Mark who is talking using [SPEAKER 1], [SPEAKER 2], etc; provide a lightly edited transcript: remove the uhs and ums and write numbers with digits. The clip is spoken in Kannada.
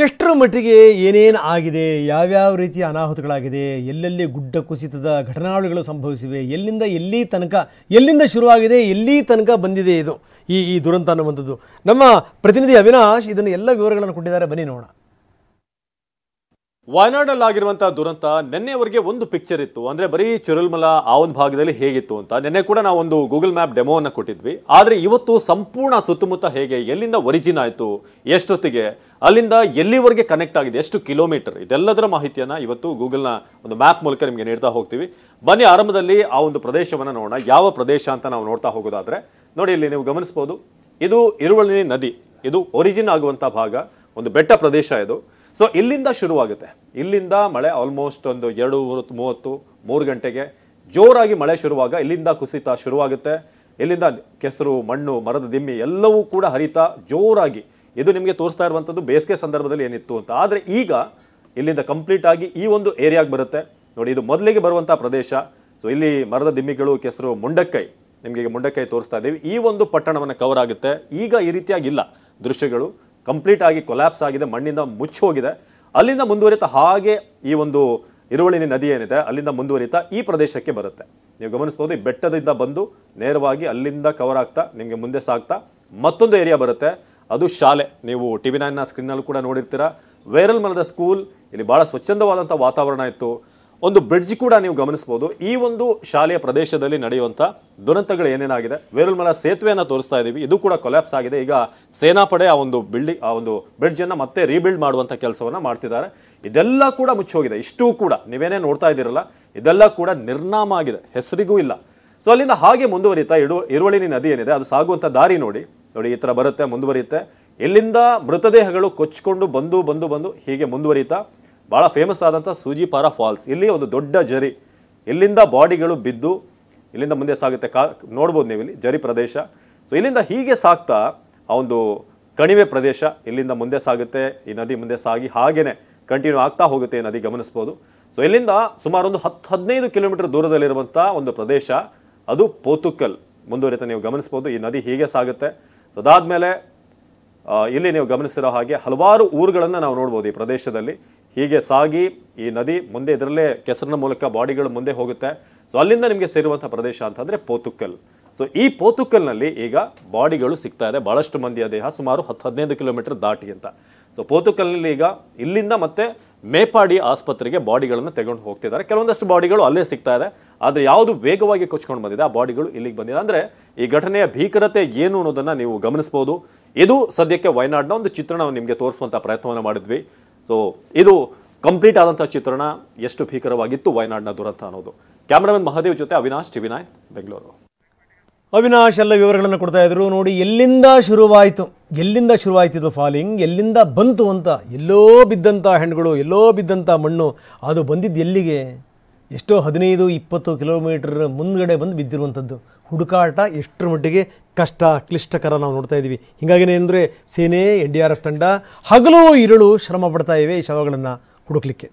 [SPEAKER 1] ಎಷ್ಟರ ಮಟ್ಟಿಗೆ ಏನೇನು ಆಗಿದೆ, ಯಾವ್ಯಾವ ರೀತಿಯ ಅನಾಹುತಗಳಾಗಿದೆ, ಎಲ್ಲೆಲ್ಲಿ ಗುಡ್ಡ ಕುಸಿತದ ಘಟನಾವಳಿಗಳು ಸಂಭವಿಸಿವೆ, ಎಲ್ಲಿಂದ ಎಲ್ಲಿ ತನಕ, ಎಲ್ಲಿಂದ ಶುರುವಾಗಿದೆ, ಎಲ್ಲಿ ತನಕ ಬಂದಿದೆ ಇದು ಈ ದುರಂತ ಅನ್ನುವಂಥದ್ದು. ನಮ್ಮ ಪ್ರತಿನಿಧಿ ಅವಿನಾಶ್ ಇದನ್ನು ಎಲ್ಲ ವಿವರಗಳನ್ನು ಕೊಟ್ಟಿದ್ದಾರೆ, ಬನ್ನಿ ನೋಡೋಣ.
[SPEAKER 2] ವಯನಾಡಲ್ಲಿ ಆಗಿರುವಂತಹ ದುರಂತ ನಿನ್ನೆವರೆಗೆ ಒಂದು ಪಿಕ್ಚರ್ ಇತ್ತು, ಅಂದ್ರೆ ಬರೀ ಚಿರಲ್ಮಲ ಆ ಒಂದು ಭಾಗದಲ್ಲಿ ಹೇಗಿತ್ತು ಅಂತ. ನಿನ್ನೆ ಕೂಡ ನಾವು ಒಂದು ಗೂಗಲ್ ಮ್ಯಾಪ್ ಡೆಮೋವನ್ನು ಕೊಟ್ಟಿದ್ವಿ. ಆದ್ರೆ ಇವತ್ತು ಸಂಪೂರ್ಣ ಸುತ್ತಮುತ್ತ ಹೇಗೆ, ಎಲ್ಲಿಂದ ಒರಿಜಿನ್ ಆಯಿತು, ಎಷ್ಟೊತ್ತಿಗೆ, ಅಲ್ಲಿಂದ ಎಲ್ಲಿವರೆಗೆ ಕನೆಕ್ಟ್ ಆಗಿದೆ, ಎಷ್ಟು ಕಿಲೋಮೀಟರ್, ಇದೆಲ್ಲದರ ಮಾಹಿತಿಯನ್ನ ಇವತ್ತು ಗೂಗಲ್ನ ಒಂದು ಮ್ಯಾಪ್ ಮೂಲಕ ನಿಮಗೆ ನೀಡ್ತಾ ಹೋಗ್ತೀವಿ. ಬನ್ನಿ ಆರಂಭದಲ್ಲಿ ಆ ಒಂದು ಪ್ರದೇಶವನ್ನು ನೋಡೋಣ. ಯಾವ ಪ್ರದೇಶ ಅಂತ ನಾವು ನೋಡ್ತಾ ಹೋಗೋದಾದ್ರೆ ನೋಡಿ, ಇಲ್ಲಿ ನೀವು ಗಮನಿಸಬಹುದು, ಇದು ಇರುವಳ್ಳಿ ನದಿ, ಇದು ಒರಿಜಿನ್ ಆಗುವಂತ ಭಾಗ, ಒಂದು ಬೆಟ್ಟ ಪ್ರದೇಶ ಇದು. ಸೊ ಇಲ್ಲಿಂದ ಶುರುವಾಗುತ್ತೆ. ಇಲ್ಲಿಂದ ಮಳೆ ಆಲ್ಮೋಸ್ಟ್ ಒಂದು 2:30 3 ಗಂಟೆಗೆ ಜೋರಾಗಿ ಮಳೆ ಶುರುವಾಗ ಇಲ್ಲಿಂದ ಕುಸಿತ ಶುರುವಾಗುತ್ತೆ. ಇಲ್ಲಿಂದ ಕೆಸರು, ಮಣ್ಣು, ಮರದ ದಿಮ್ಮಿ ಎಲ್ಲವೂ ಕೂಡ ಹರಿತಾ ಜೋರಾಗಿ, ಇದು ನಿಮಗೆ ತೋರಿಸ್ತಾ ಇರುವಂಥದ್ದು ಬೇಸಿಗೆ ಸಂದರ್ಭದಲ್ಲಿ ಏನಿತ್ತು ಅಂತ. ಆದರೆ ಈಗ ಇಲ್ಲಿಂದ ಕಂಪ್ಲೀಟ್ ಆಗಿ ಈ ಒಂದು ಏರಿಯಾಗೆ ಬರುತ್ತೆ ನೋಡಿ. ಇದು ಮೊದಲಿಗೆ ಬರುವಂಥ ಪ್ರದೇಶ. ಸೊ ಇಲ್ಲಿ ಮರದ ದಿಮ್ಮಿಗಳು, ಕೆಸರು, ಮುಂಡಕ್ಕೈ, ನಿಮಗೆ ಈಗ ಮುಂಡಕ್ಕೈ ತೋರಿಸ್ತಾ ಇದ್ದೀವಿ. ಈ ಒಂದು ಪಟ್ಟಣವನ್ನು ಕವರ್ ಆಗುತ್ತೆ. ಈಗ ಈ ರೀತಿಯಾಗಿಲ್ಲ ದೃಶ್ಯಗಳು, ಕಂಪ್ಲೀಟ್ ಆಗಿ ಕೊಲ್ಯಾಪ್ಸ್ ಆಗಿದೆ, ಮಣ್ಣಿಂದ ಮುಚ್ಚಿ ಹೋಗಿದೆ. ಅಲ್ಲಿಂದ ಮುಂದುವರಿತಾ ಹಾಗೆ ಈ ಒಂದು ಇರುವಳ್ಳಿ ನದಿ ಏನಿದೆ ಅಲ್ಲಿಂದ ಮುಂದುವರಿತಾ ಈ ಪ್ರದೇಶಕ್ಕೆ ಬರುತ್ತೆ. ನೀವು ಗಮನಿಸಬಹುದು, ಈ ಬೆಟ್ಟದಿಂದ ಬಂದು ನೇರವಾಗಿ ಅಲ್ಲಿಂದ ಕವರ್ ಆಗ್ತಾ ನಿಮಗೆ ಮುಂದೆ ಸಾಗ್ತಾ ಮತ್ತೊಂದು ಏರಿಯಾ ಬರುತ್ತೆ, ಅದು ಶಾಲೆ. ನೀವು TV9 ಸ್ಕ್ರೀನ್ನಲ್ಲಿ ಕೂಡ ನೋಡಿರ್ತೀರಾ. ವೇರಲ್ಮಲದ ಸ್ಕೂಲ್, ಇಲ್ಲಿ ಬಹಳ ಸ್ವಚ್ಛಂದವಾದಂಥ ವಾತಾವರಣ ಇತ್ತು. ಒಂದು ಬ್ರಿಡ್ಜ್ ಕೂಡ ನೀವು ಗಮನಿಸಬಹುದು. ಈ ಒಂದು ಶಾಲೆಯ ಪ್ರದೇಶದಲ್ಲಿ ನಡೆಯುವಂಥ ದುರಂತಗಳು ಏನೇನಾಗಿದೆ, ವೇರಲ್ಮಲ ಸೇತುವೆಯನ್ನು ತೋರಿಸ್ತಾ ಇದ್ದೀವಿ, ಇದು ಕೂಡ ಕೊಲ್ಯಾಪ್ಸ್ ಆಗಿದೆ. ಈಗ ಸೇನಾಪಡೆ ಆ ಒಂದು ಬಿಲ್ಡಿಂಗ್, ಆ ಒಂದು ಬ್ರಿಡ್ಜ್ ಅನ್ನು ಮತ್ತೆ ರೀಬಿಲ್ಡ್ ಮಾಡುವಂಥ ಕೆಲಸವನ್ನ ಮಾಡ್ತಿದ್ದಾರೆ. ಇದೆಲ್ಲ ಕೂಡ ಮುಚ್ಚೋಗಿದೆ. ಇಷ್ಟೂ ಕೂಡ ನೀವೇನೇ ನೋಡ್ತಾ ಇದ್ದೀರಲ್ಲ, ಇದೆಲ್ಲ ಕೂಡ ನಿರ್ನಾಮ ಆಗಿದೆ, ಹೆಸರಿಗೂ ಇಲ್ಲ. ಸೊ ಅಲ್ಲಿಂದ ಹಾಗೆ ಮುಂದುವರಿತಾ ಇರುವಳ್ಳಿ ನದಿ ಏನಿದೆ ಅದು ಸಾಗುವಂಥ ದಾರಿ ನೋಡಿ ಈ ಥರ ಬರುತ್ತೆ, ಮುಂದುವರಿಯುತ್ತೆ. ಇಲ್ಲಿಂದ ಮೃತದೇಹಗಳು ಕೊಚ್ಚಿಕೊಂಡು ಬಂದು ಬಂದು ಬಂದು ಹೀಗೆ ಮುಂದುವರಿತಾ ಬಹಳ ಫೇಮಸ್ ಆದಂಥ ಸೂಜಿಪಾರ ಫಾಲ್ಸ್, ಇಲ್ಲಿ ಒಂದು ದೊಡ್ಡ ಜರಿ, ಇಲ್ಲಿಂದ ಬಾಡಿಗಳು ಬಿದ್ದು ಇಲ್ಲಿಂದ ಮುಂದೆ ಸಾಗುತ್ತೆ. ನೋಡ್ಬೋದು ನೀವು ಇಲ್ಲಿ ಜರಿ ಪ್ರದೇಶ. ಸೊ ಇಲ್ಲಿಂದ ಹೀಗೆ ಸಾಗ್ತಾ ಆ ಒಂದು ಕಣಿವೆ ಪ್ರದೇಶ ಇಲ್ಲಿಂದ ಮುಂದೆ ಸಾಗುತ್ತೆ. ಈ ನದಿ ಮುಂದೆ ಸಾಗಿ ಹಾಗೇನೆ ಕಂಟಿನ್ಯೂ ಆಗ್ತಾ ಹೋಗುತ್ತೆ ಈ ನದಿ, ಗಮನಿಸ್ಬೋದು. ಸೊ ಇಲ್ಲಿಂದ ಸುಮಾರು ಒಂದು 10-15 ಕಿಲೋಮೀಟರ್ ದೂರದಲ್ಲಿರುವಂಥ ಒಂದು ಪ್ರದೇಶ, ಅದು ಪೋತುಕಲ್ ಮುಂದುವರಿತಾ ನೀವು ಗಮನಿಸ್ಬೋದು. ಈ ನದಿ ಹೀಗೆ ಸಾಗುತ್ತೆ. ಸೊ ಅದಾದ್ಮೇಲೆ ಇಲ್ಲಿ ನೀವು ಗಮನಿಸಿರೋ ಹಾಗೆ ಹಲವಾರು ಊರುಗಳನ್ನು ನಾವು ನೋಡ್ಬೋದು ಈ ಪ್ರದೇಶದಲ್ಲಿ. ಹೀಗೆ ಸಾಗಿ ಈ ನದಿ ಮುಂದೆ ಇದರಲ್ಲೇ ಕೆಸರಿನ ಮೂಲಕ ಬಾಡಿಗಳು ಮುಂದೆ ಹೋಗುತ್ತೆ. ಸೊ ಅಲ್ಲಿಂದ ನಿಮಗೆ ಸೇರುವಂಥ ಪ್ರದೇಶ ಅಂತಂದರೆ ಪೋತುಕಲ್. ಸೊ ಈ ಪೋತುಕಲ್ನಲ್ಲಿ ಈಗ ಬಾಡಿಗಳು ಸಿಗ್ತಾ ಇದೆ, ಬಹಳಷ್ಟು ಮಂದಿಯ ದೇಹ, ಸುಮಾರು 10-15 ಕಿಲೋಮೀಟರ್ ದಾಟಿ ಅಂತ. ಸೊ ಪೋತುಕಲ್ನಲ್ಲಿ ಈಗ ಇಲ್ಲಿಂದ ಮತ್ತೆ ಮೇಪಾಡಿ ಆಸ್ಪತ್ರೆಗೆ ಬಾಡಿಗಳನ್ನು ತೆಗೆದುಕೊಂಡು ಹೋಗ್ತಿದ್ದಾರೆ. ಕೆಲವೊಂದಷ್ಟು ಬಾಡಿಗಳು ಅಲ್ಲೇ ಸಿಗ್ತಾ ಇದೆ, ಆದರೆ ಯಾವುದು ವೇಗವಾಗಿ ಕೊಚ್ಕೊಂಡು ಬಂದಿದೆ ಆ ಬಾಡಿಗಳು ಇಲ್ಲಿಗೆ ಬಂದಿದೆ. ಅಂದರೆ ಈ ಘಟನೆಯ ಭೀಕರತೆ ಏನು ಅನ್ನೋದನ್ನು ನೀವು ಗಮನಿಸ್ಬೋದು. ಇದು ಸದ್ಯಕ್ಕೆ ವಯನಾಡ್ನ ಒಂದು ಚಿತ್ರಣವನ್ನು ನಿಮಗೆ ತೋರಿಸುವಂಥ ಪ್ರಯತ್ನವನ್ನು ಮಾಡಿದ್ವಿ. ಸೊ ಇದು ಕಂಪ್ಲೀಟ್ ಆದಂಥ ಚಿತ್ರಣ, ಎಷ್ಟು ಭೀಕರವಾಗಿತ್ತು ವಯನಾಡ್ನ ದುರಂತ ಅನ್ನೋದು. ಕ್ಯಾಮರಾಮನ್ ಮಹಾದೇವ್ ಜೊತೆ ಅವಿನಾಶ್, TV9 ಬೆಂಗಳೂರು.
[SPEAKER 1] ಅವಿನಾಶ್ ಎಲ್ಲ ವಿವರಗಳನ್ನು ಕೊಡ್ತಾ ಇದ್ರು ನೋಡಿ. ಎಲ್ಲಿಂದ ಶುರುವಾಯಿತು ಇದು ಫಾಲಿಂಗ್, ಎಲ್ಲಿಂದ ಬಂತು ಅಂತ, ಎಲ್ಲೋ ಬಿದ್ದಂಥ ಹೆಣ್ಣುಗಳು, ಎಲ್ಲೋ ಬಿದ್ದಂಥ ಮಣ್ಣು, ಅದು ಬಂದಿದ್ದು ಎಲ್ಲಿಗೆ, ಎಷ್ಟೋ 15-20 ಕಿಲೋಮೀಟರ್ ಮುಂದ್ಗಡೆ ಬಂದು ಬಿದ್ದಿರುವಂಥದ್ದು. ಹುಡುಕಾಟ ಎಷ್ಟರ ಮಟ್ಟಿಗೆ ಕಷ್ಟ, ಕ್ಲಿಷ್ಟಕರ ನಾವು ನೋಡ್ತಾ ಇದ್ದೀವಿ. ಹೀಗಾಗಿನೇ ಅಂದರೆ ಸೇನೆ, NDRF ತಂಡ ಹಗಲು ಇರಳು ಶ್ರಮ ಪಡ್ತಾ ಇವೆ ಈ ಶವಗಳನ್ನು ಹುಡುಕ್ಲಿಕ್ಕೆ.